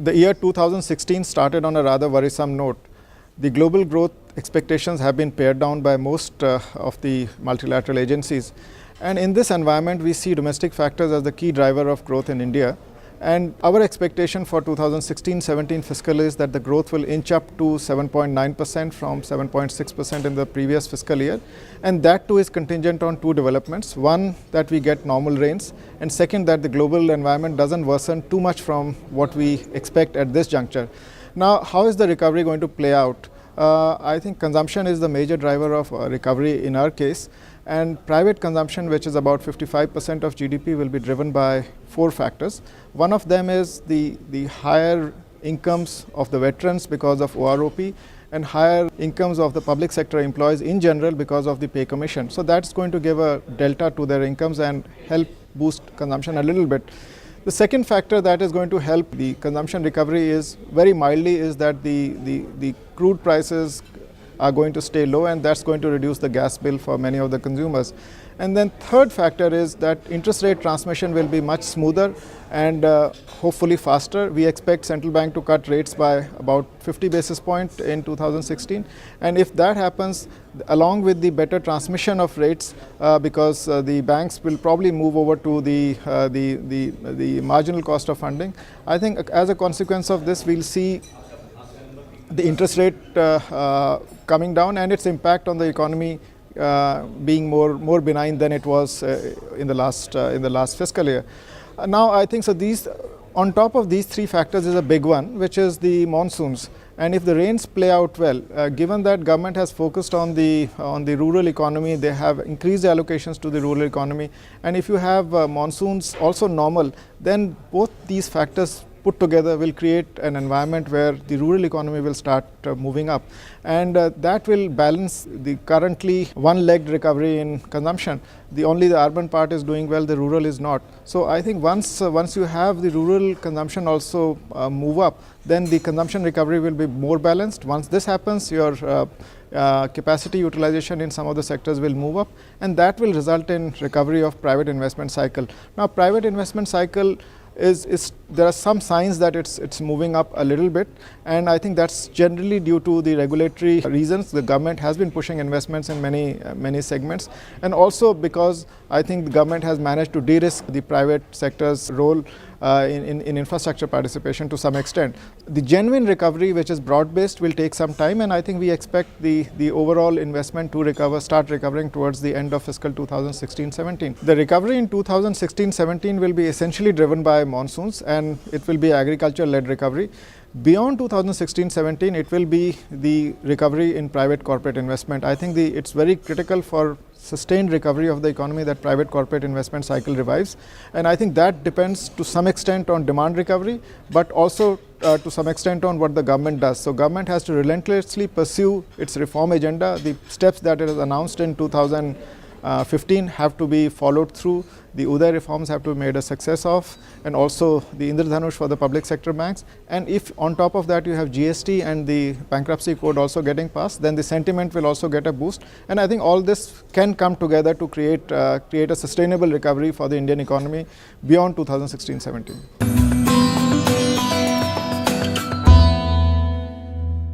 The year 2016 started on a rather worrisome note. The global growth expectations have been pared down by most of the multilateral agencies. And in this environment, we see domestic factors as the key driver of growth in India. And our expectation for 2016-17 fiscal is that the growth will inch up to 7.9% from 7.6% in the previous fiscal year. And that too is contingent on two developments. One, that we get normal rains. And second, that the global environment doesn't worsen too much from what we expect at this juncture. Now, how is the recovery going to play out? I think consumption is the major driver of recovery in our case. And private consumption, which is about 55% of GDP, will be driven by four factors. One of them is the higher incomes of the veterans because of OROP and higher incomes of the public sector employees in general because of the pay commission. So that's going to give a delta to their incomes and help boost consumption a little bit. The second factor that is going to help the consumption recovery is very mildly is that the crude prices are going to stay low, and that's going to reduce the gas bill for many of the consumers. And then third factor is that interest rate transmission will be much smoother and hopefully faster. We expect central bank to cut rates by about 50 basis points in 2016. And if that happens, along with the better transmission of rates, because the banks will probably move over to the marginal cost of funding, I think as a consequence of this, we'll see the interest rate coming down and its impact on the economy being more benign than it was in the last fiscal year. Now, I think so. On top of these three factors is a big one, which is the monsoons. And if the rains play out well, given that government has focused on the rural economy, they have increased allocations to the rural economy. And if you have monsoons also normal, then both these factors put together will create an environment where the rural economy will start moving up, and that will balance the currently one-legged recovery in consumption. Only the urban part is doing well, the rural is not. So I think once you have the rural consumption also move up, then the consumption recovery will be more balanced. Once this happens, your capacity utilization in some of the sectors will move up, and that will result in recovery of private investment cycle. Now, private investment cycle there are some signs that it's moving up a little bit, and I think that's generally due to the regulatory reasons. The government has been pushing investments in many segments, and also because I think the government has managed to de-risk the private sector's role in infrastructure participation to some extent. The genuine recovery, which is broad-based, will take some time, and I think we expect the overall investment to start recovering towards the end of fiscal 2016-17. The recovery in 2016-17 will be essentially driven by monsoons, and it will be agriculture-led recovery. Beyond 2016-17, it will be the recovery in private corporate investment. I think it's very critical for sustained recovery of the economy that private corporate investment cycle revives. And I think that depends to some extent on demand recovery, but also to some extent on what the government does. So government has to relentlessly pursue its reform agenda. The steps that it has announced in 2015 have to be followed through. The Uday reforms have to be made a success of, and also the Indradhanush for the public sector banks. And if on top of that you have GST and the bankruptcy code also getting passed, then the sentiment will also get a boost. And I think all this can come together to create a sustainable recovery for the Indian economy beyond 2016-17.